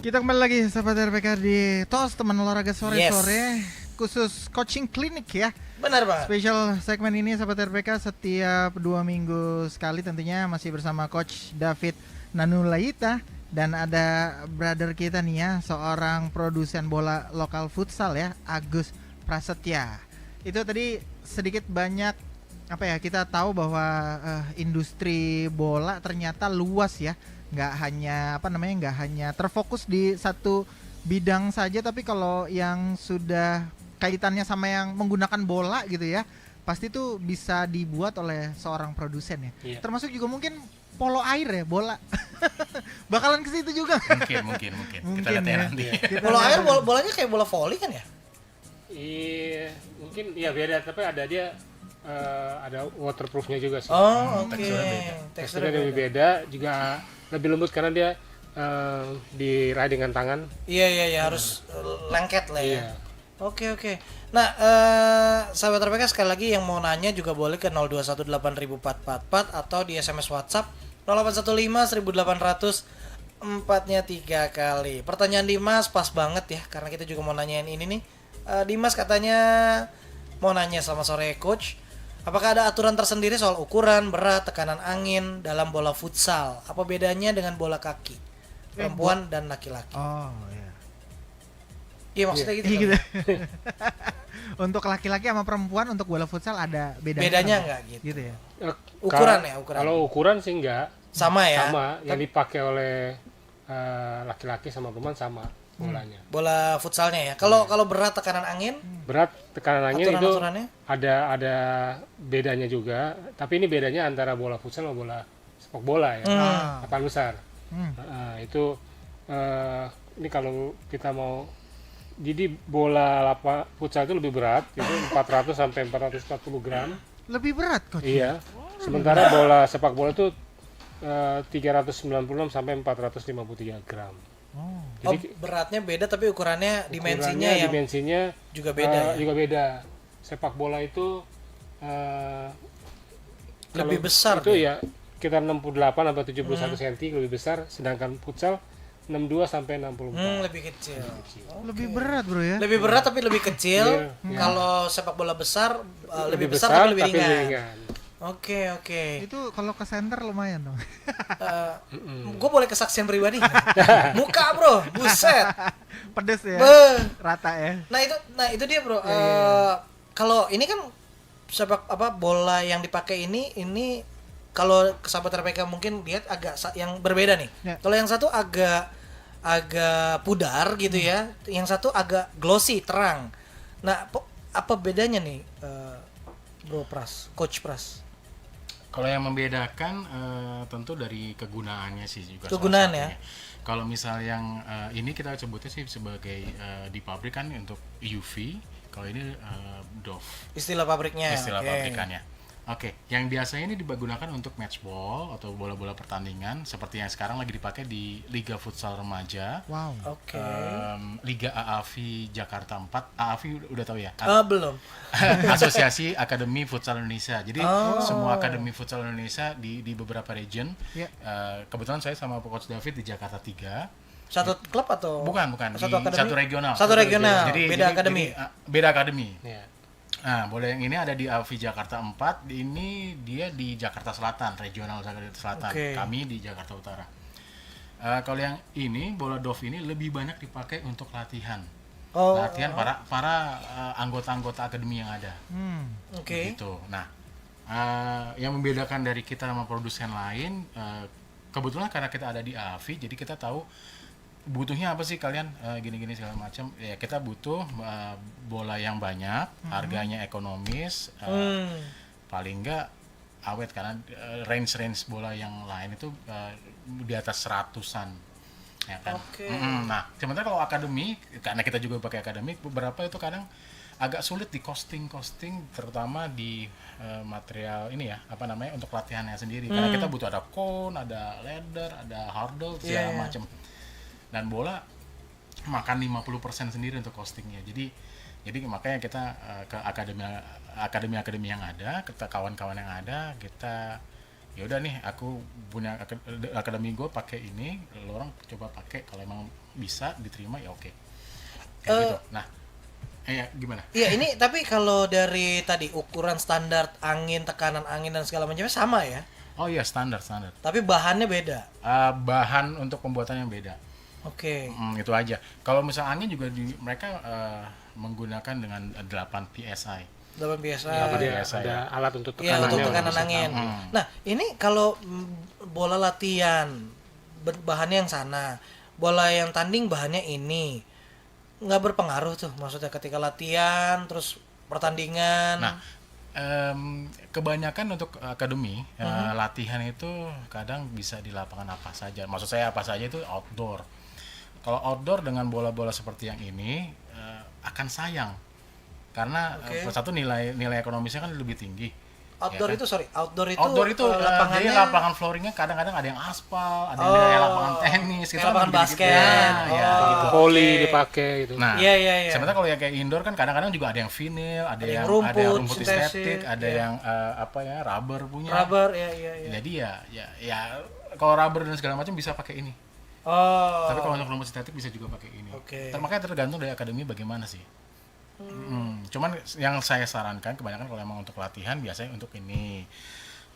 Kita kembali lagi sahabat RPK di TOS teman olahraga sore-sore khusus coaching klinik ya. Benar banget. Spesial segmen ini sahabat RPK setiap 2 minggu sekali tentunya masih bersama Coach David Nanulaita dan ada brother kita nih ya, seorang produsen bola lokal futsal ya, Agus Prasetya. Itu tadi sedikit banyak apa ya, kita tahu bahwa industri bola ternyata luas ya. Nggak hanya terfokus di satu bidang saja, tapi kalau yang sudah kaitannya sama yang menggunakan bola gitu ya, pasti tuh bisa dibuat oleh seorang produsen ya. Iya. Termasuk juga mungkin polo air ya, bola. Bakalan ke situ juga. Mungkin. Kita Mungkin lihat ya ya. nanti. Kita Bola lihat air nanti. bolanya kayak bola voli kan ya? Iya, mungkin ya beda, tapi ada dia ada waterproofnya juga sih. Oh, oke. teksturnya beda. Teksturnya Teksturnya lebih beda, juga lebih lembut karena dia diraih dengan tangan. Iya, harus lengket lah ya. Iya. Oke. Nah, sahabat RPK sekali lagi yang mau nanya juga boleh ke 02180444 atau di SMS WhatsApp 0815 1800 4-nya 3 kali. Pertanyaan Dimas pas banget ya, karena kita juga mau nanyain ini nih. Dimas katanya mau nanya selamat sore coach. Apakah ada aturan tersendiri soal ukuran, berat, tekanan angin dalam bola futsal? Apa bedanya dengan bola kaki? Perempuan dan laki-laki. Oh ya. Iya maksudnya gitu. Iya kan? gitu. Untuk laki-laki sama perempuan untuk bola futsal ada Bedanya nggak gitu? Gitu ya. Ukuran ya, ukuran. Kalau ukuran sih enggak. Sama ya. Sama, yang dipakai oleh laki-laki sama perempuan sama bolanya. Bola futsalnya ya. Kalau berat tekanan angin, Berat, tekanan angin itu aturannya? ada bedanya juga, tapi ini bedanya antara bola futsal sama bola sepak bola ya. Ah. Lapangan besar. Hmm. Itu ini kalau kita mau, jadi bola futsal itu lebih berat, itu 400 sampai 440 gram. Lebih berat coach. Iya. Sementara bola sepak bola itu 396 sampai 453 gram. Oh. Jadi beratnya beda tapi ukurannya dimensinya yang dimensinya juga beda ya? juga beda. Sepak bola itu Lebih kalau besar itu dia. ya sekitar 68 atau 71 cm lebih besar, sedangkan futsal 62 sampai 64. Lebih kecil. Lebih berat bro ya. Lebih berat tapi lebih kecil. Iya. Kalau sepak bola besar lebih besar tapi lebih ringan. Oke. Itu kalau ke center lumayan dong. Gue boleh kesaksian pribadi. Muka bro, buset. Pedes ya. Beuh. Rata ya. Nah itu dia bro. Kalau ini kan sepak bola yang dipakai ini kalau sahabat RPK mungkin lihat agak yang berbeda nih. Ya. Kalau yang satu agak pudar gitu ya, yang satu agak glossy terang. Nah apa bedanya nih, Bro Pras, Coach Pras? Kalau yang membedakan tentu dari kegunaannya sih juga. Kegunaan salah ya. satunya. Kalau misal yang ini kita sebutnya sih sebagai di pabrik kan untuk UV. Kalau ini DOF, Istilah pabriknya. istilah oke. pabrikannya. Oke, yang biasanya ini digunakan untuk match ball atau bola-bola pertandingan seperti yang sekarang lagi dipakai di Liga Futsal Remaja. Wow. Oke. Liga AAV Jakarta 4. AAV udah tahu ya? Belum. Asosiasi Akademi Futsal Indonesia. Jadi Oh. semua akademi futsal Indonesia di beberapa region. Ya. Kebetulan saya sama Coach David di Jakarta 3. Satu klub atau? Bukan, Satu di akademi? satu regional. Satu regional, beda akademi. Beda akademi. Ya. Nah, bola yang ini ada di AFI Jakarta 4, ini dia di Jakarta Selatan, regional Jakarta Selatan. Oke. Kami di Jakarta Utara. Kalau yang ini, bola DOF ini lebih banyak dipakai untuk latihan. Latihan para anggota-anggota akademi yang ada. Oke. Gitu. Nah, yang membedakan dari kita sama produsen lain, kebetulan karena kita ada di AFI, jadi kita tahu butuhnya apa sih kalian, gini-gini segala macam. Ya kita butuh bola yang banyak, harganya ekonomis, paling enggak awet, karena range bola yang lain itu di atas 100-an. Ya kan? Oke. Nah, sementara kalau akademi, karena kita juga pakai akademi, beberapa itu kadang agak sulit di costing, terutama di material ini ya, untuk latihannya sendiri. Karena kita butuh ada cone, ada ladder, ada hurdle, segala macam. Dan bola makan 50% sendiri untuk costingnya. Jadi makanya kita ke akademi yang ada, kita kawan-kawan yang ada, kita ya udah nih aku punya akademi gue pakai ini, lo orang coba pakai, kalau emang bisa diterima ya oke. Kayak gitu. Nah, gimana? Iya, ini tapi kalau dari tadi ukuran standar angin, tekanan angin dan segala macamnya sama ya. Oh iya, standar. Tapi bahannya beda. Bahan untuk pembuatannya beda. Oke. Itu aja. Kalau misal angin juga mereka menggunakan dengan 8 PSI. 8 biasa. Jadi biasa, ada alat untuk Iya, tekanannya. untuk tekanan angin. Nah, ini kalau bola latihan bahannya yang sana, bola yang tanding bahannya ini, nggak berpengaruh tuh, maksudnya ketika latihan terus pertandingan. Nah, kebanyakan untuk akademi latihan itu kadang bisa di lapangan apa saja. Maksud saya apa saja itu outdoor. Kalau outdoor dengan bola-bola seperti yang ini akan sayang, karena satu nilai ekonomisnya kan lebih tinggi. Outdoor ya itu kan? Outdoor itu jadi lapangan flooringnya kadang-kadang ada yang aspal, ada yang kayak lapangan tenis, gitu, lapangan basket, gitu. Poli dipakai gitu. Nah, iya. sementara kalau yang kayak indoor kan kadang-kadang juga ada yang vinyl, ada yang rumput estetik, ada yang rubber punya. Rubber, iya. Jadi ya kalau rubber dan segala macam bisa pakai ini. Oh. Tapi kalau untuk rumput estetik bisa juga pakai ini. Oke. Makanya tergantung dari akademi bagaimana sih. Cuman yang saya sarankan kebanyakan kalau emang untuk latihan biasanya untuk ini.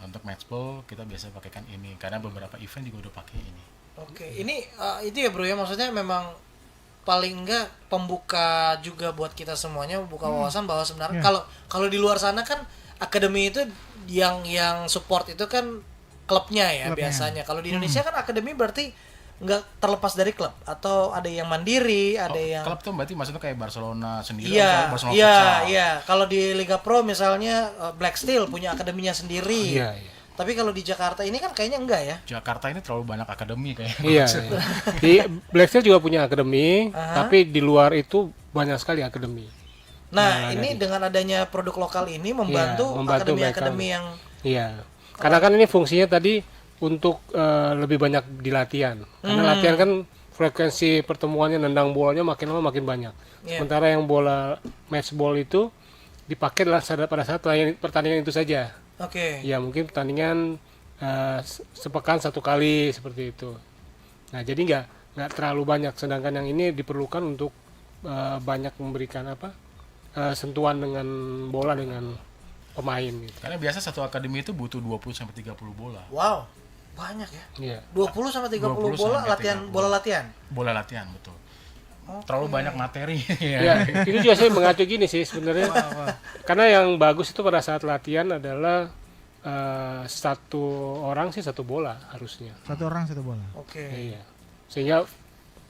Untuk matchball kita biasa pakaikan ini karena beberapa event juga udah pakai ini. Oke. Ini itu ya bro ya, maksudnya memang paling enggak pembuka juga buat kita semuanya, membuka wawasan bahwa sebenarnya kalau di luar sana kan akademi itu yang support itu kan klubnya ya biasanya. Kalau di Indonesia kan akademi berarti nggak terlepas dari klub, atau ada yang mandiri, ada yang klub tuh berarti maksudnya kayak Barcelona sendiri. Iya. Kalau di Liga Pro misalnya Black Steel punya akademinya sendiri. Iya. Tapi kalau di Jakarta ini kan kayaknya enggak ya. Jakarta ini terlalu banyak akademi kayaknya. Iya. Di Black Steel juga punya akademi, tapi di luar itu banyak sekali akademi. Nah, ini dengan adanya produk lokal ini membantu akademi-akademi yang Karena kan ini fungsinya tadi untuk lebih banyak di latihan. Karena latihan kan frekuensi pertemuannya, nendang bolanya makin lama makin banyak. Sementara yang bola match ball itu dipakai pada saat pertandingan itu saja. Oke. Ya mungkin pertandingan sepekan satu kali seperti itu. Nah jadi nggak terlalu banyak. Sedangkan yang ini diperlukan untuk banyak memberikan sentuhan dengan bola dengan pemain gitu. Karena biasa satu akademi itu butuh 20-30 bola. Wow, banyak ya. Iya. 20-30 bola latihan, bola latihan. Bola latihan, betul. Terlalu banyak materi. Ya, ini juga saya mengacu gini sih sebenarnya. Karena yang bagus itu pada saat latihan adalah satu orang sih satu bola harusnya. Satu orang satu bola. Oke. Iya. Sehingga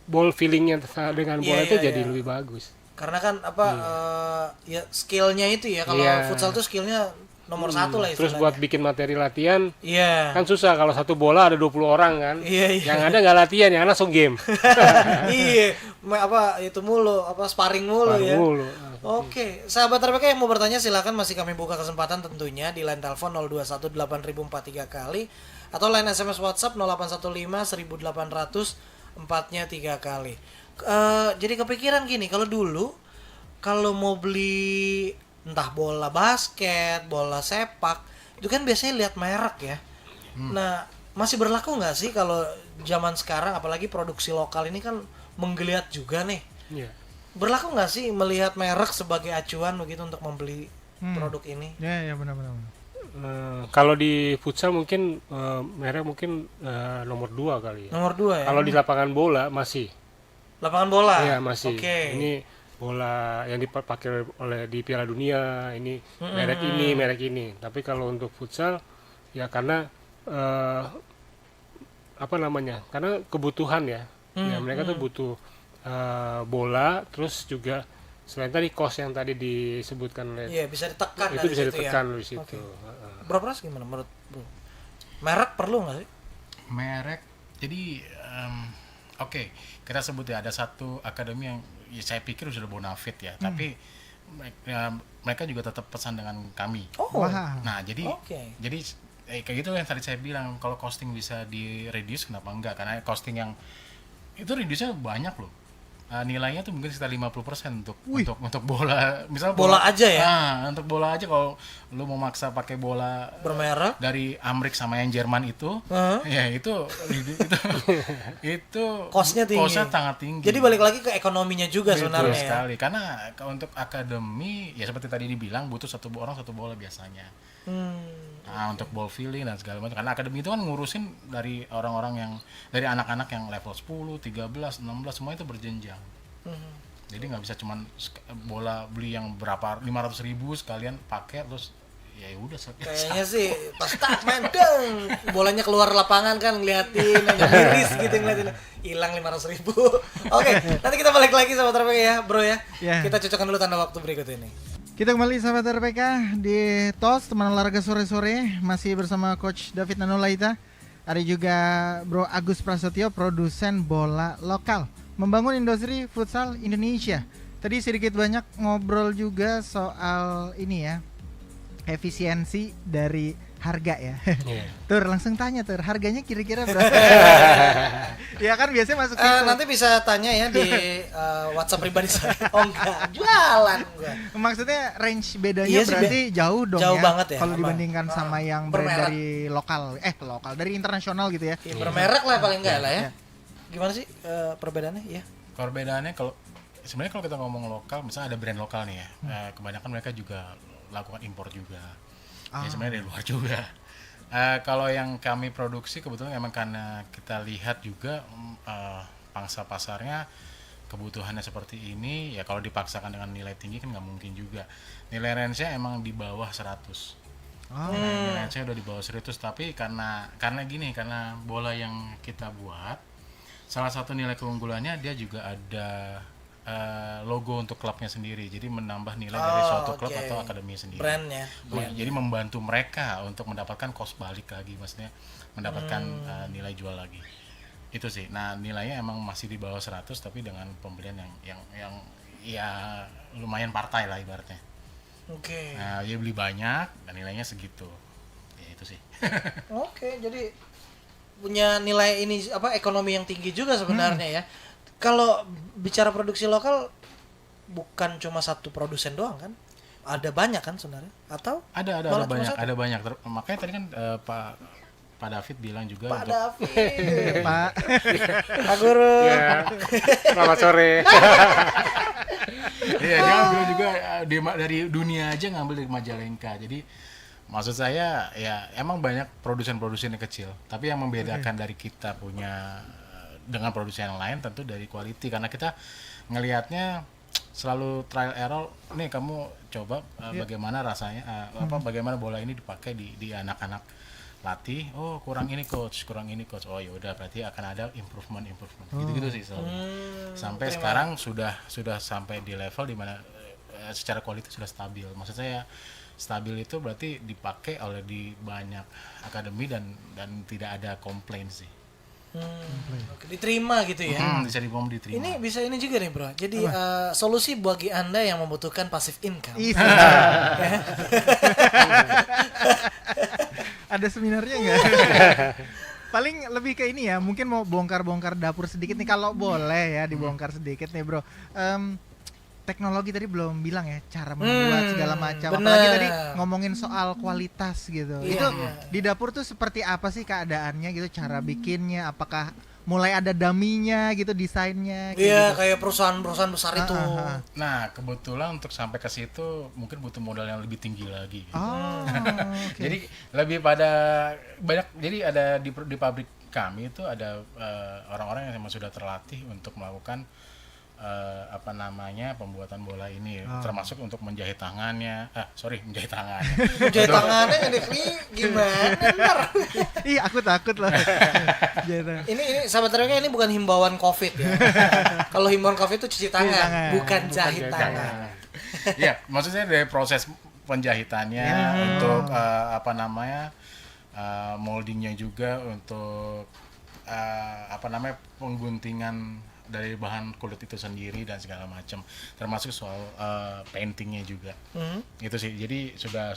ball feelingnya dengan bola itu jadi lebih bagus. Karena kan ya skillnya itu ya, kalau futsal tuh skillnya nomor satu lah istilahnya. Terus buat bikin materi latihan, kan susah kalau satu bola ada 20 orang kan. Yang ada nggak latihan, yang langsung game. Iya, itu mulu, sparring mulu ya. Oke, sahabat RPK yang mau bertanya silakan, masih kami buka kesempatan tentunya di line telepon 0218043 kali atau line SMS WhatsApp 0815 1800 4-nya 3 kali. Jadi kepikiran gini, kalau dulu kalau mau beli entah bola basket, bola sepak, itu kan biasanya lihat merek ya. Nah, masih berlaku nggak sih kalau zaman sekarang, apalagi produksi lokal ini kan menggeliat juga nih. Berlaku nggak sih melihat merek sebagai acuan begitu untuk membeli produk ini? Ya benar-benar. Kalau di futsal mungkin merek mungkin nomor 2 kali ya. Nomor 2 ya. Kalau di lapangan bola masih. Lapangan bola. Iya, masih. Oke. Ini bola yang dipakai oleh di Piala Dunia, ini merek ini. Tapi kalau untuk futsal ya karena karena kebutuhan ya. Ya mereka tuh butuh bola, terus juga selain tadi cost yang tadi disebutkan oleh. Iya, bisa ditekan. Itu bisa ditekan ya? di situ. Okay. Berapa ras gimana menurut Bro? Merek perlu nggak sih? Merek. Jadi oke, kita sebut ya ada satu akademi yang saya pikir sudah bonafit ya, tapi mereka juga tetap pesan dengan kami. Nah, jadi kayak gitu yang tadi saya bilang, kalau costing bisa di reduce kenapa enggak? Karena costing yang itu reduce-nya banyak loh. nilainya tuh mungkin sekitar 50% untuk bola, misal Bola aja ya? Untuk bola aja kalau lu mau maksa pakai bola Bermerek. dari Amrik sama yang Jerman itu, ya itu Cost-nya tinggi. Cost-nya sangat tinggi. Jadi balik lagi ke ekonominya juga Betul sebenarnya ya. sekali. Karena untuk akademi ya seperti tadi dibilang butuh satu bola biasanya. Nah, untuk ball filling dan segala macam. Karena akademi itu kan ngurusin dari orang-orang yang dari anak-anak yang level 10, 13, 16 semua itu berjenjang. Jadi nggak bisa cuman bola beli yang berapa 500.000 sekalian pakai terus ya udah Kayaknya sih pas tak main deng, bolanya keluar lapangan kan ngeliatin, miris gitu ngeliatin, hilang 500.000. Oke, nanti kita balik lagi sama RPK ya, bro ya. Ya. Kita cocokkan dulu tanda waktu berikut ini. Kita kembali sahabat RPK di TOS teman olahraga sore-sore, masih bersama Coach David Nanulaita. Ada juga Bro Agus Prasetyo, produsen bola lokal, membangun industri futsal Indonesia. Tadi sedikit banyak ngobrol juga soal ini ya, efisiensi dari harga ya. Tur langsung tanya Tur, harganya kira-kira berapa? Ya kan biasanya masuk situ. Nanti bisa tanya ya di WhatsApp pribadi saya. Oh enggak, jualan gua. Maksudnya range bedanya Iya sih, berarti jauh dong jauh ya. banget ya, Kalau apa? dibandingkan sama yang brand Bermerek. dari lokal, dari internasional gitu ya. Ya, bermerek lah paling enggak lah ya. Iya. Gimana sih perbedaannya? Ya. Perbedaannya kalau sebenarnya kalau kita ngomong lokal, misalnya ada brand lokal nih ya, kebanyakan mereka juga lakukan impor juga. Ya sebenarnya dari luar juga. Kalau yang kami produksi kebetulan memang karena kita lihat juga pangsa pasarnya kebutuhannya seperti ini, ya kalau dipaksakan dengan nilai tinggi kan nggak mungkin juga. Nilai range-nya emang di bawah 100. Nilai range-nya udah di bawah 100, tapi karena bola yang kita buat, salah satu nilai keunggulannya dia juga ada logo untuk klubnya sendiri, jadi menambah nilai dari suatu klub atau akademi sendiri. Brandnya. Jadi membantu mereka untuk mendapatkan cost balik lagi, maksudnya mendapatkan nilai jual lagi. Itu sih. Nah nilainya emang masih di bawah 100, tapi dengan pembelian yang ya lumayan partai lah ibaratnya. Oke. Nah dia beli banyak dan nilainya segitu. Ya itu sih. Oke, jadi punya nilai ini ekonomi yang tinggi juga sebenarnya ya. Kalau bicara produksi lokal bukan cuma satu produsen doang kan? Ada banyak kan sebenarnya? Atau Ada malah cuma banyak, satu? ada banyak. Makanya tadi kan Pak David bilang juga Pak untuk David, Pak. Pak Guru. Ya, selamat sore. Iya, dia ngambil juga dari dunia aja, ngambil dari Majalengka. Jadi maksud saya ya emang banyak produsen-produsen yang kecil, tapi yang membedakan dari kita punya dengan produsen yang lain tentu dari quality, karena kita ngelihatnya selalu trial error. Nih kamu coba bagaimana rasanya, bagaimana bola ini dipakai di anak-anak latih. Oh kurang ini coach. Oh ya udah berarti akan ada improvement gitu sih selalu. Sampai sekarang sudah sampai di level dimana secara kualitas sudah stabil. Maksud saya stabil itu berarti dipakai oleh di banyak akademi dan tidak ada komplain sih. Oke, diterima gitu ya. Bisa diterima. Ini bisa ini juga nih bro. Jadi solusi bagi Anda yang membutuhkan passive income. Ada seminarnya nggak? Paling lebih ke ini ya, mungkin mau bongkar-bongkar dapur sedikit nih, kalau boleh ya dibongkar sedikit nih bro. Teknologi tadi belum bilang ya, cara membuat segala macam. Apalagi tadi ngomongin soal kualitas gitu. Itu di dapur tuh seperti apa sih keadaannya gitu, cara bikinnya? Apakah mulai ada daminya gitu, desainnya? Iya, gitu. kayak perusahaan-perusahaan besar itu. Nah kebetulan untuk sampai ke situ mungkin butuh modal yang lebih tinggi lagi. Okay. Jadi lebih pada banyak. Jadi ada di pabrik kami itu ada orang-orang yang memang sudah terlatih untuk melakukan pembuatan bola ini, termasuk untuk menjahit tangannya. Menjahit tangannya. Menjahit tangannya gimana ntar? Ih, aku takut lah. Ini sahabat RPK, ini bukan himbauan COVID ya. Kalau himbauan COVID itu cuci tangan, bukan jahit tangan. Iya, maksudnya dari proses penjahitannya untuk moldingnya juga, untuk pengguntingan dari bahan kulit itu sendiri dan segala macam, termasuk soal paintingnya juga. Itu sih. Jadi sudah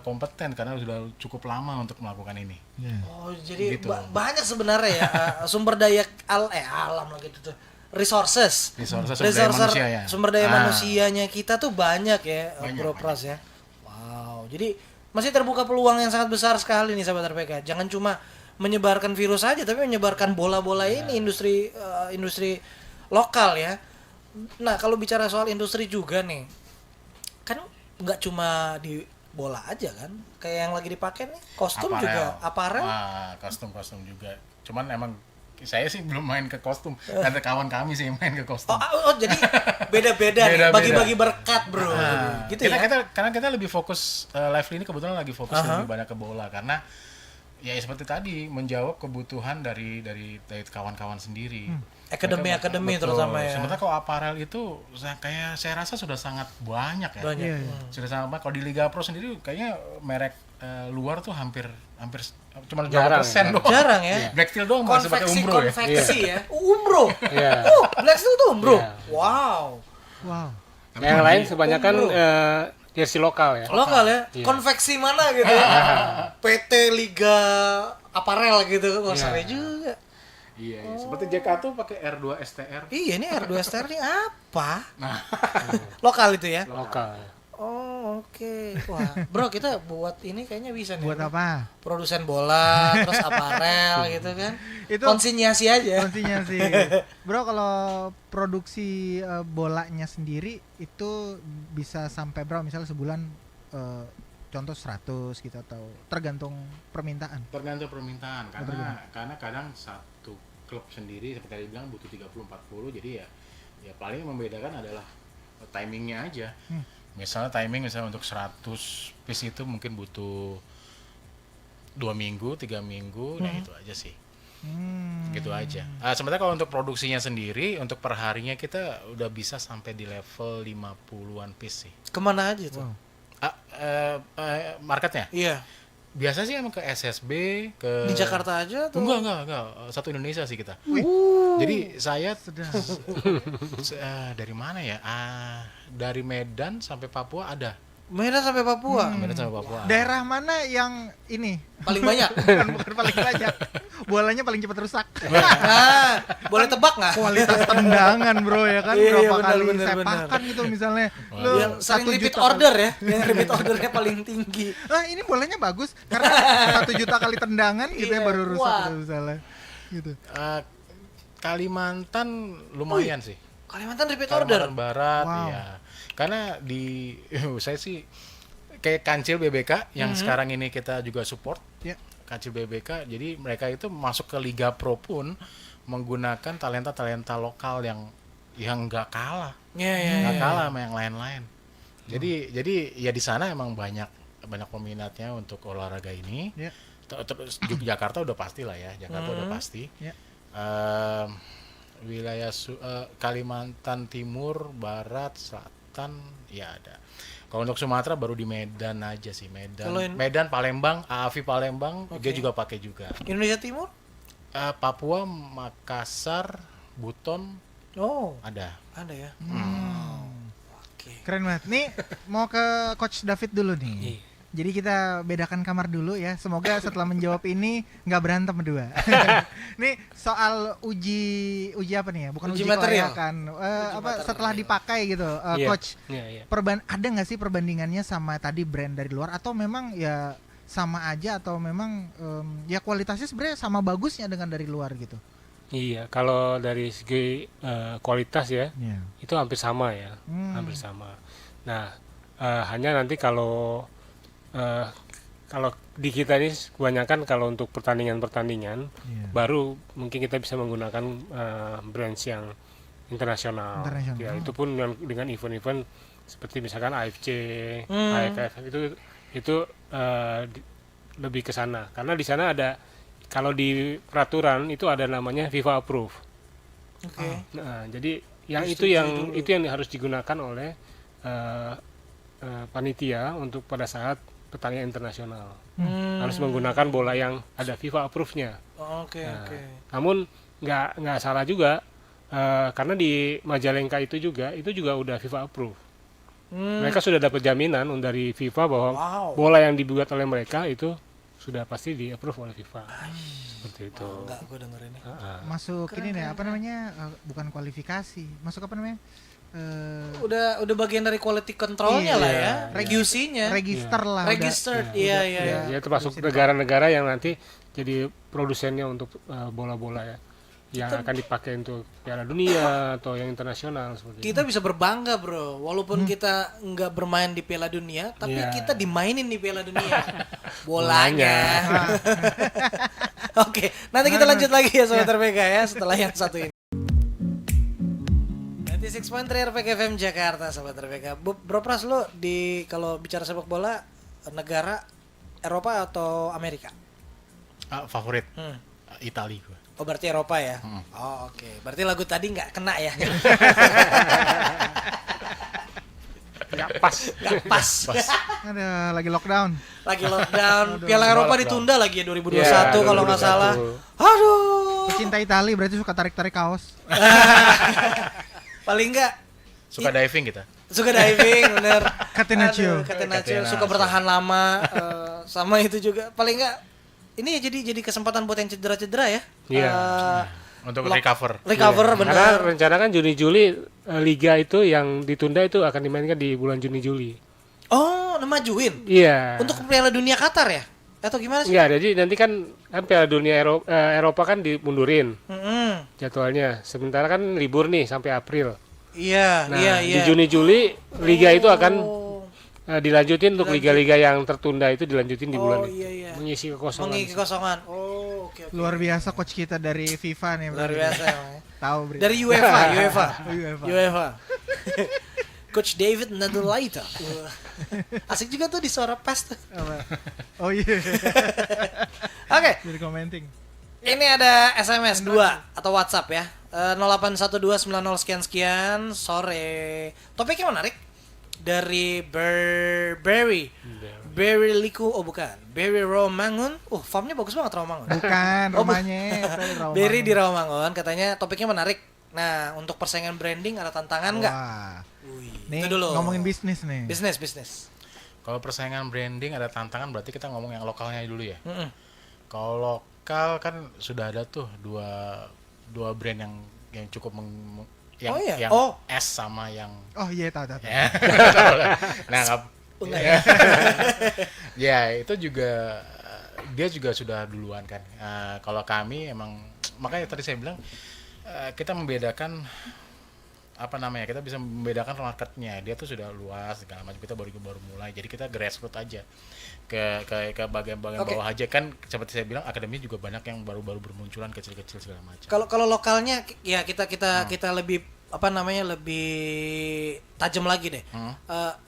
kompeten karena sudah cukup lama untuk melakukan ini. Oh, jadi Gitu. banyak sebenarnya ya sumber daya alam lah gitu tuh. resources Resources, sumber daya manusia ya. sumber daya Ah. manusianya kita tuh banyak ya, Bro Pras ya. Wow, jadi masih terbuka peluang yang sangat besar sekali nih sahabat RPK. Jangan cuma menyebarkan virus saja, tapi menyebarkan bola-bola ini industri lokal ya. Nah, kalau bicara soal industri juga nih, kan nggak cuma di bola aja kan, kayak yang lagi dipakai nih kostum juga, aparel. Kostum juga. Cuman emang saya sih belum main ke kostum. Ada kawan kami sih yang main ke kostum. Jadi beda-beda nih, Beda-beda. bagi-bagi berkat bro, gitu kita, ya. karena kita lebih fokus Lively ini kebetulan lagi fokus lebih banyak ke bola karena ya seperti tadi menjawab kebutuhan dari kawan-kawan sendiri. Akademi Betul. terutama ya. Sementara kalau aparel itu saya rasa sudah sangat banyak ya. Banyak. Sudah sangat banyak. Kalau di Liga Pro sendiri kayaknya merek luar tuh hampir cuma Jarang, persen doang. Jarang ya. Black Steel doang masih pakai Umbro ya. Konveksi ya. Umbro. Iya. Black Steel tuh Umbro. Iya. Wow. Wow. Yang lain kebanyakan jersey lokal ya. Lokal ya. Iya. Konveksi mana gitu ya. PT Liga Aparel gitu. Wah, sampai juga. Iya, seperti JK tuh pakai R2 STR. Iya, ini R2 Star ini apa? Lokal itu ya. Lokal. Oh, oke. Wah, bro, kita buat ini kayaknya bisa nih. Buat bro. apa? Produsen bola, terus aparel gitu kan. Itu Konsinyasi aja. kuncinya sih. Bro, kalau produksi bolanya sendiri itu bisa sampai berapa? Misalnya sebulan contoh 100 gitu atau tergantung permintaan. Tergantung permintaan karena kadang satu klub sendiri seperti tadi bilang butuh 30-40, jadi ya paling yang membedakan adalah timingnya aja. Misalnya untuk 100 piece itu mungkin butuh 2 minggu, 3 minggu, nah itu aja sih. Gitu aja. Sementara kalau untuk produksinya sendiri, untuk perharinya kita udah bisa sampai di level 50-an piece sih. Kemana aja tuh? Marketnya? Iya. Biasa sih emang ke SSB, ke Di Jakarta aja tuh. Enggak. Satu Indonesia sih kita. Jadi saya dari mana ya? Dari Medan sampai Papua ada. Medan sampai Papua. Medan sampai Papua. Daerah mana yang ini Paling banyak. bukan paling banyak, bolanya paling cepat rusak? Nah, boleh tebak nggak? Kualitas tendangan bro ya kan, Iya, berapa benar, kali benar, sepakan gitu misalnya lu Yang sering 1 repeat juta order ya. Yang repeat ordernya paling tinggi. Nah ini bolanya bagus karena 1 juta kali tendangan gitu ya Iya, baru rusak kuat. gitu misalnya gitu. Kalimantan lumayan sih. Kalimantan repeat order. Kalimantan Barat, Wow. ya. Karena di saya sih kayak Kancil BBK yang sekarang ini kita juga support. Ya. Kancil BBK, jadi mereka itu masuk ke Liga Pro pun menggunakan talenta-talenta lokal yang nggak kalah, Iya. nggak kalah sama yang lain-lain. Jadi ya di sana emang banyak peminatnya untuk olahraga ini. Ya. Terus Jakarta udah pasti lah ya, Jakarta udah pasti. Ya. Wilayah Kalimantan Timur, Barat, Selatan ya ada. Kalau untuk Sumatera baru di Medan aja sih, Medan, Palembang, AAFI Palembang, dia juga pakai juga. Indonesia Timur? Papua, Makassar, Buton Oh, ada. ada ya. Oke. Keren banget. Nih mau ke Coach David dulu nih. Iya. Jadi kita bedakan kamar dulu ya. Semoga setelah menjawab ini nggak berantem berdua. Nih soal uji apa nih ya? Bukan Uji uji material. kelayakan. material. Setelah dipakai gitu, Iya. Coach. Iya. Ada nggak sih perbandingannya sama tadi brand dari luar atau memang ya sama aja atau memang ya kualitasnya sebenarnya sama bagusnya dengan dari luar gitu? Iya, kalau dari segi kualitas ya, Iya. itu hampir sama ya, hampir sama. Nah, hanya nanti kalau di kita ini kebanyakan kalau untuk pertandingan Iya. baru mungkin kita bisa menggunakan brands yang internasional. Internasional. Ya, itu pun dengan event-event seperti misalkan AFC, AFF itu lebih ke sana. Karena di sana ada, kalau di peraturan itu ada namanya FIFA approve. Oke. Nah, jadi itu yang harus digunakan oleh panitia untuk pada saat pertandingan internasional. Harus menggunakan bola yang ada FIFA approve-nya. Oke. Namun nggak salah juga karena di Majalengka itu juga udah FIFA approve. Mereka sudah dapat jaminan dari FIFA bahwa Wow. bola yang dibuat oleh mereka itu sudah pasti di approve oleh FIFA. Seperti itu. Enggak, gue dengerin nih. Masuk ini nih apa namanya? Bukan kualifikasi. Masuk apa namanya? Udah bagian dari quality controlnya lah ya, QC-nya, Register lah. udah. registered, iya. Ya termasuk negara-negara yang nanti jadi produsennya untuk bola-bola ya, yang akan dipakai untuk Piala Dunia atau yang internasional seperti Kita bisa berbangga bro, walaupun kita nggak bermain di Piala Dunia, tapi Iya. kita dimainin di Piala Dunia, bolanya. Oke, nanti kita lanjut lagi ya Sobat RPK ya setelah yang satu ini. 96.3 RPK FM Jakarta Sobat RPK. Bro Pras, lo di kalau bicara sepak bola negara Eropa atau Amerika? Favorit Itali gue. Oh berarti Eropa ya? Oh oke. Berarti lagu tadi nggak kena ya? nggak pas. Nggak pas. Ada lagi lockdown. Lagi lockdown. Piala Eropa ditunda lagi ya 2021 Ya, kalau nggak 2021. salah. Aduh. Pecinta Itali berarti suka tarik-tarik kaos. Paling nggak Suka diving kita. suka diving bener. Catenaccio. Aduh, Catenaccio. Catenaccio. Suka bertahan lama. Sama itu juga. Paling nggak ini ya jadi kesempatan buat yang cedera-cedera ya. Iya. Untuk recover. Recover Karena bener. rencana kan Juni-Juli liga itu yang ditunda itu akan dimainkan di bulan Juni-Juli. Oh, nemajuin. Iya. Untuk Piala Dunia Qatar ya? Atau gimana sih? Enggak, jadi nanti kan Piala Dunia Eropa kan dimundurin Mm-mm. jadwalnya. Sementara kan libur nih sampai April. Iya, Nah, iya. di Juni-Juli liga itu akan Oh. dilanjutin untuk liga-liga yang tertunda itu dilanjutin di bulan itu. iya. Mengisi kekosongan. Mengisi kekosongan. Oh, oke. Luar biasa coach kita dari FIFA nih. Luar berarti. biasa emang ya. Tahu Bri. Dari UEFA. UEFA. UEFA. Coach David Nadulaita. Asik juga tuh di suara pas tuh. Apa? Oh iya. Oke, Jadi commenting. ini ada SMS 2 atau WhatsApp ya. 081290 sekian sore. Topiknya menarik. Dari Berry Liku, oh bukan, Berry Rawamangun. Farmnya bagus banget Rawamangun. Bukan rumahnya. Berry di Rawamangun, katanya topiknya menarik. Nah, untuk persaingan branding ada tantangan nggak? Wah. Wih, Nih itu dulu. ngomongin bisnis nih. Bisnis. Kalau persaingan branding ada tantangan berarti kita ngomong yang lokalnya dulu ya. Mm-mm. Kalau lokal kan sudah ada tuh dua brand yang cukup yang, Oh iya? yang Oh. S sama yang Oh iya tahu. ya. Nah, Enggak ya? ya itu juga dia juga sudah duluan kan. Kalau kami emang makanya tadi saya bilang kita membedakan apa namanya, kita bisa membedakan marketnya, dia tuh sudah luas segala macam, kita baru mulai, jadi kita grassroots aja ke bagian-bagian Oke. bawah aja kan, seperti saya bilang akademi juga banyak yang baru-baru bermunculan kecil-kecil segala macam. Kalau lokalnya ya kita lebih apa namanya lebih tajam lagi deh.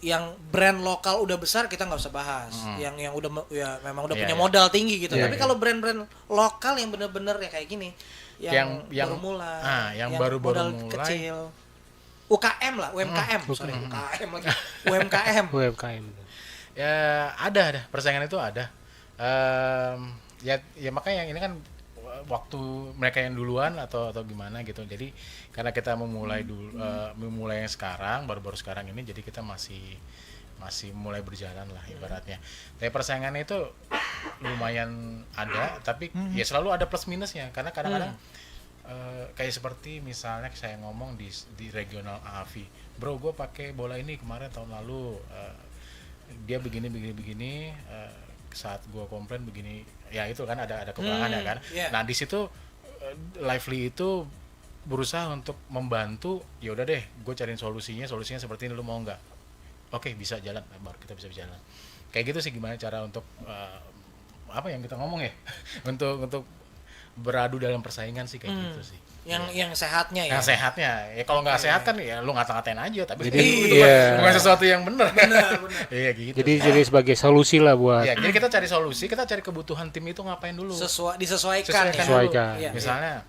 Yang brand lokal udah besar kita nggak usah bahas. Yang udah ya memang udah Iya, punya iya. modal tinggi gitu. Iya, Tapi iya. kalau brand-brand lokal yang bener-bener ya kayak gini, yang baru mulai, yang baru-baru modal mulai. kecil. UKM lah, UMKM, sorry UKM lagi. UMKM. UMKM. Ya ada persaingan itu ada. Ya makanya yang ini kan waktu mereka yang duluan atau gimana gitu. Jadi karena kita memulai dulu, memulai yang sekarang, baru-baru sekarang ini, jadi kita masih mulai berjalan lah ibaratnya. Tapi persaingannya itu lumayan ada, tapi ya selalu ada plus minusnya karena kadang-kadang kayak seperti misalnya saya ngomong di regional AFI, bro gue pakai bola ini kemarin tahun lalu, dia begini saat gue komplain begini, ya itu kan ada kekurangan ya kan. Yeah. Nah di situ Lively itu berusaha untuk membantu, ya udah deh gue cariin solusinya seperti ini, lu mau nggak? Oke, bisa jalan, baru kita bisa jalan. Kayak gitu sih, gimana cara untuk apa yang kita ngomong ya untuk beradu dalam persaingan sih kayak gitu sih. Yang sehatnya ya. Yang sehatnya, ya kalau nggak sehat kan ya lu ngata-ngatain aja, tapi Jadi, itu iya. bukan sesuatu yang benar. Iya gitu. Jadi sebagai solusi lah buat Ya, jadi kita cari solusi, kita cari kebutuhan tim itu ngapain dulu. Disesuaikan ya. Sesuaikan. Iya. Misalnya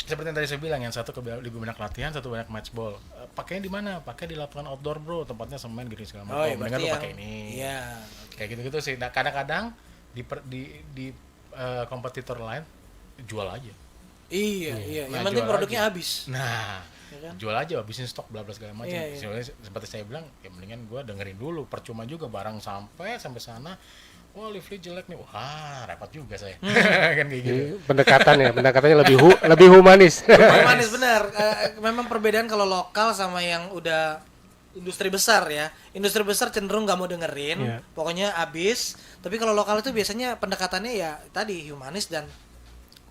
seperti yang tadi saya bilang, yang satu lebih banyak latihan, satu banyak match ball. Pakainya di mana? Pakai di lapangan outdoor bro, tempatnya semen gitu segala macam. Oh, iya, Mendingan berarti lu pakai ini. Iya. Kayak gitu-gitu sih. Nah, kadang-kadang di kompetitor lain jual aja. Iya. Nah, Yang penting jual produknya aja. habis. Nah, Ya kan? jual aja, habisin stok bla bla segala macam. Iya. Sebenarnya seperti saya bilang, ya mendingan gua dengerin dulu, percuma juga barang sampai sana wah Lively jelek nih, wah repot juga saya. Hmm. Kan kayak gitu. Jadi pendekatannya lebih humanis. Manis benar. Memang perbedaan kalau lokal sama yang udah industri besar ya. Industri besar cenderung nggak mau dengerin, Iya. pokoknya abis. Tapi kalau lokal itu biasanya pendekatannya ya tadi humanis dan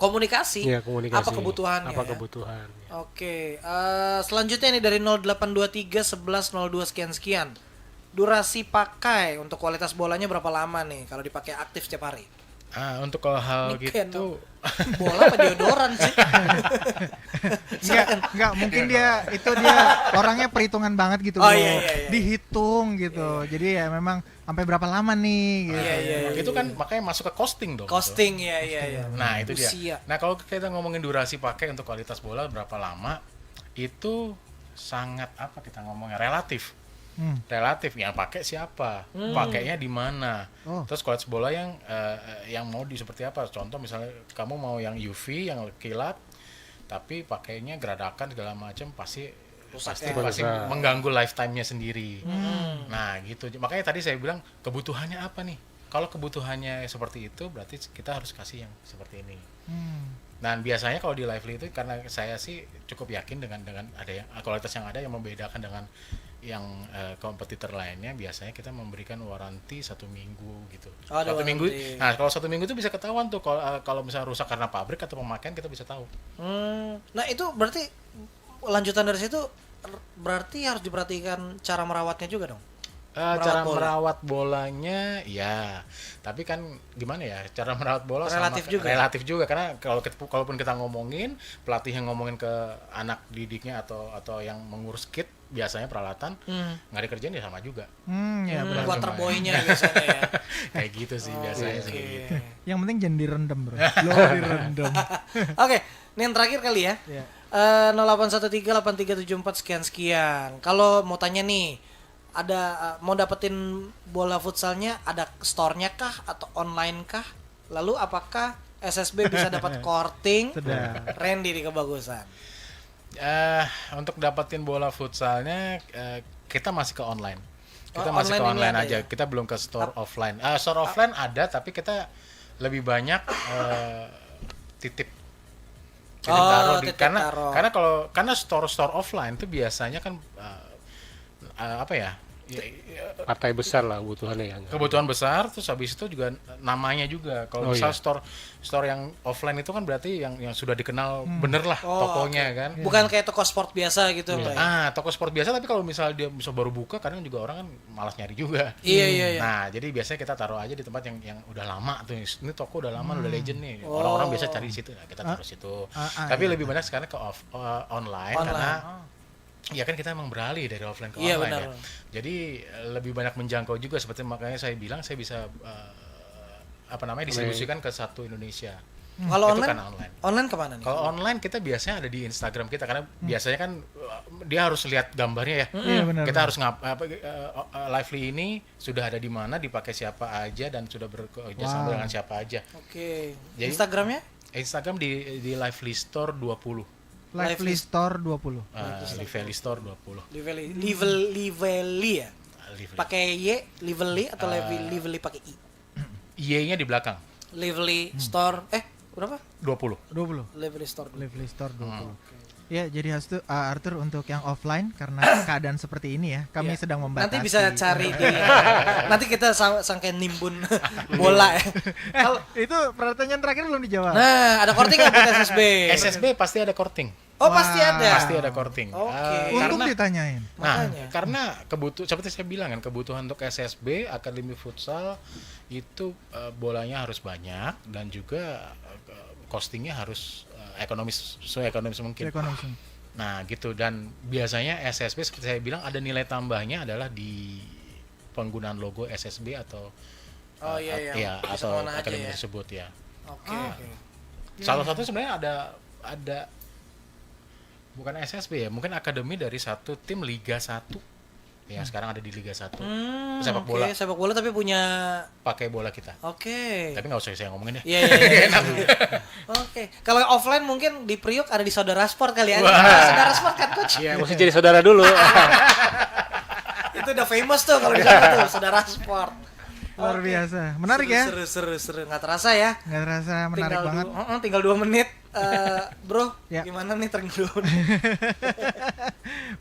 komunikasi. Iya, komunikasi. Apa kebutuhannya? Apa ya? kebutuhan. Oke, selanjutnya nih dari 0823 11 02 sekian. Durasi pakai untuk kualitas bolanya berapa lama nih kalau dipakai aktif setiap hari? Untuk kalau hal Ini kayak gitu, Bola apa deodoran sih? Enggak, mungkin dia orangnya perhitungan banget gitu, Oh, Bro. iya, iya, iya. Dihitung gitu. Jadi ya memang sampai berapa lama nih gitu. Iya, iya, iya. itu kan makanya masuk ke costing dong. Costing ya, iya, iya. Nah itu Usia. dia. Nah kalau kita ngomongin durasi pakai untuk kualitas bola berapa lama, itu sangat apa kita ngomongnya relatif. Relatif yang pakai siapa, pakainya di mana. Oh. Terus kualitas bola yang mau seperti apa. Contoh misalnya kamu mau yang UV yang kilat, tapi pakainya geradakan segala macam pasti Rusak. mengganggu lifetime-nya sendiri. Nah gitu. Makanya tadi saya bilang kebutuhannya apa nih? Kalau kebutuhannya seperti itu, berarti kita harus kasih yang seperti ini. Dan biasanya kalau di Lively itu karena saya sih cukup yakin dengan ada yang kualitas yang ada yang membedakan dengan yang kompetitor lainnya, biasanya kita memberikan waranti 1 minggu gitu. Oh, ada 1 minggu. waranti. Nah kalau 1 minggu itu bisa ketahuan tuh kalau misalnya rusak karena pabrik atau pemakaian kita bisa tahu. Nah itu berarti lanjutan dari situ berarti harus diperhatikan cara merawatnya juga dong. Cara bola. merawat bolanya ya, tapi kan gimana ya, cara merawat bola relatif juga karena kalaupun kita ngomongin pelatih yang ngomongin ke anak didiknya atau yang mengurus kit biasanya peralatan nggak dikerjain ya sama juga. Ya benar. Water boy-nya biasanya ya. Kayak gitu sih biasanya sih Oke. kayak gitu. Yang penting jangan direndam, Bro. Lo direndam. Oke, ini yang terakhir kali ya. Iya. 0813 8374 sekian. Kalau mau tanya nih, ada mau dapetin bola futsalnya, ada store-nya kah atau online kah? Lalu apakah SSB bisa dapat korting? Sedap. Randy di Kebagusan. Untuk dapetin bola futsalnya kita masih ke online. Kita Oh, masih ke online ini online ada aja. ya? Kita belum ke store offline. Store offline ada tapi kita lebih banyak titip. Kita taruh titip taruh. karena store offline itu biasanya kan apa ya? Partai besar lah kebutuhannya ya. Kebutuhan besar, terus habis itu juga namanya juga. Kalau misal iya. store yang offline itu kan berarti yang sudah dikenal bener lah tokonya kan. Bukan kayak toko sport biasa gitu Mbak, ya? Toko sport biasa, tapi kalau misal dia bisa baru buka, kadang juga orang kan malas nyari juga. Iya. Nah, jadi biasanya kita taruh aja di tempat yang udah lama tuh. Ini toko udah lama, udah legend nih. Orang-orang biasa cari di situ. Nah, kita taruh situ. Tapi lebih banyak sekarang ke online karena ya kan kita emang beralih dari offline ke Iya, online benar. ya. Jadi lebih banyak menjangkau juga, seperti makanya saya bilang saya bisa distribusikan ke satu Indonesia. Kalau Itu online, karena online. online kemana nih? Kalau online kita biasanya ada di Instagram kita karena biasanya kan dia harus lihat gambarnya ya. Iya, benar. Kita harus Lively ini sudah ada di mana, dipakai siapa aja dan sudah bekerja sama dengan siapa aja. Oke. Jadi- Instagramnya? Instagram di Lively Store 20. Lively Store 20. Lively Store 20. Lively ya? Lively. Pakai Y, Lively atau Lively pakai I? Y-nya di belakang. Lively Store berapa? 20. 20. Lively Store. Lively Store 20. Ya, jadi Arthur untuk yang offline karena keadaan seperti ini ya, kami Iya. sedang membatasi. Nanti bisa cari di nanti kita sangkain nimbun bola ya. Kalau itu pertanyaan terakhir belum dijawab. Nah, ada korting nggak buat SSB? SSB pasti ada korting. Oh, pasti ada. Pasti ada korting. Oke. Untuk Karena ditanyain. Makanya. karena seperti saya bilang kan, kebutuhan untuk SSB Akademi Futsal itu bolanya harus banyak dan juga costingnya harus ekonomis, seekonomis mungkin. Ekonomi. Nah gitu, dan biasanya SSB seperti saya bilang ada nilai tambahnya adalah di penggunaan logo SSB atau iya. Bisa atau kemana aja akademi ya. tersebut ya. Oke. Salah satu sebenarnya ada bukan SSB ya, mungkin akademi dari satu tim Liga 1 ya, sekarang ada di Liga 1 sepak bola, Oke, sepak bola tapi punya pakai bola kita. Oke. Tapi nggak usah saya ngomongin ya. Iya. Oke. Kalau offline mungkin di Priok ada di Saudara Sport kali ya. Saudara Sport kan coach? Iya, mesti jadi saudara dulu. Itu udah famous tuh kalau di sana tuh Saudara Sport. Luar Oke. biasa. Menarik ya? Seru. Nggak terasa ya. Nggak terasa menarik banget. Tinggal 2 menit. Bro, Ya. gimana nih tinggal 2 menit?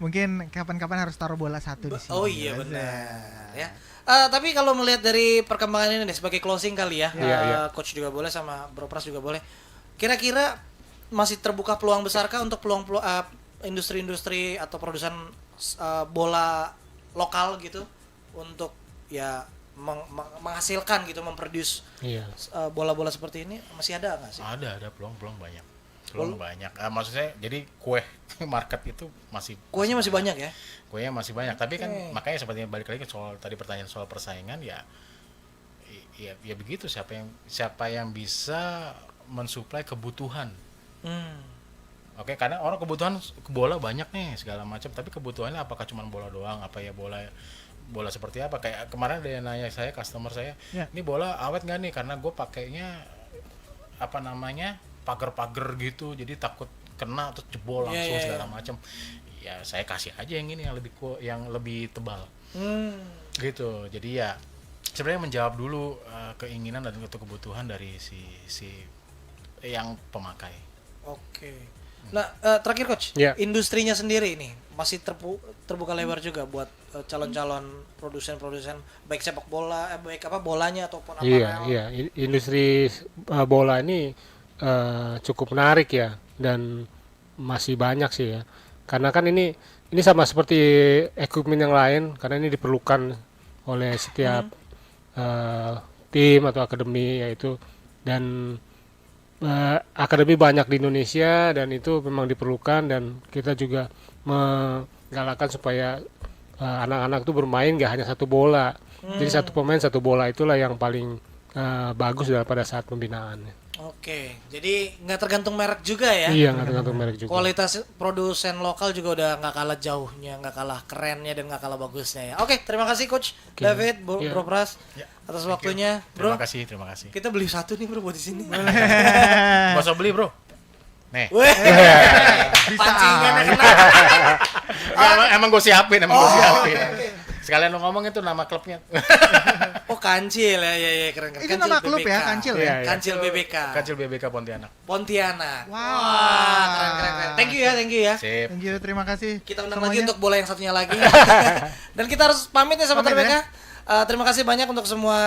Mungkin kapan-kapan harus taruh bola satu di sini. Oh iya Biasa. benar ya. Tapi kalau melihat dari perkembangan ini nih sebagai closing kali ya, Iya. coach juga boleh sama Bro Pras juga boleh. Kira-kira masih terbuka peluang besarkah untuk peluang industri-industri atau produsen bola lokal gitu untuk ya menghasilkan gitu, memproduce Iya. bola-bola seperti ini masih ada nggak sih? Ada peluang banyak. Peluang banyak. Maksud saya jadi kue market itu masih Kuenya masih banyak ya? Kuenya masih banyak, tapi kan makanya seperti balik lagi soal tadi pertanyaan soal persaingan ya begitu, siapa yang bisa mensuplai kebutuhan. Oke, karena orang kebutuhan bola banyak nih segala macam, tapi kebutuhannya apakah cuma bola doang? Apa ya bola seperti apa? Kayak kemarin ada yang nanya saya, customer saya, ini bola awet nggak nih? Karena gue pakainya apa namanya pagar-pagar gitu, jadi takut kena terus jebol langsung segala macam. Ya saya kasih aja yang ini yang lebih tebal. Gitu. Jadi ya sebenarnya menjawab dulu keinginan dan kebutuhan dari si yang pemakai. Oke. Nah, terakhir coach, Ya. industrinya sendiri ini masih terbuka lebar juga buat calon-calon produsen baik sepak bola, baik apa bolanya ataupun Iya, apparel. iya. Industri bola ini cukup menarik ya, dan masih banyak sih ya. Karena kan ini sama seperti equipment yang lain, karena ini diperlukan oleh setiap tim atau akademi yaitu, dan akademi banyak di Indonesia dan itu memang diperlukan, dan kita juga menggalakkan supaya anak-anak tuh bermain gak hanya satu bola. Jadi satu pemain satu bola itulah yang paling bagus pada saat pembinaan. Oke, jadi nggak tergantung merek juga ya. Iya, nggak tergantung merek juga. Kualitas produsen lokal juga udah nggak kalah jauhnya, nggak kalah kerennya dan nggak kalah bagusnya ya. Oke, terima kasih coach David, Bro Pras atas waktunya, Bro. Terima kasih. Kita beli satu nih bro buat di sini. Nggak usah beli bro. Nih. Weh, pancingannya kena. Emang gue siapin. Sekalian lo ngomong itu nama klubnya. Oh Kancil ya keren. Itu nama klub ya, Kancil ya? Iya. Kancil BBK. Kancil BBK Pontianak. Pontianak. Wow. Wah, keren. Thank you ya. Sip. Thank you, terima kasih. Kita undang semuanya. lagi untuk bola yang satunya lagi. Dan kita harus pamit ya sahabat Pamit RBK. ya. Terima kasih banyak untuk semua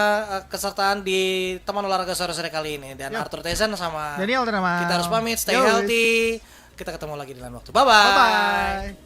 kesertaan di teman olahraga sore-sore kali ini, dan Arthur Tyson sama Daniel Tanamal. kita harus pamit, stay Yo, healthy. Kita ketemu lagi di lain waktu. Bye bye. Bye-bye.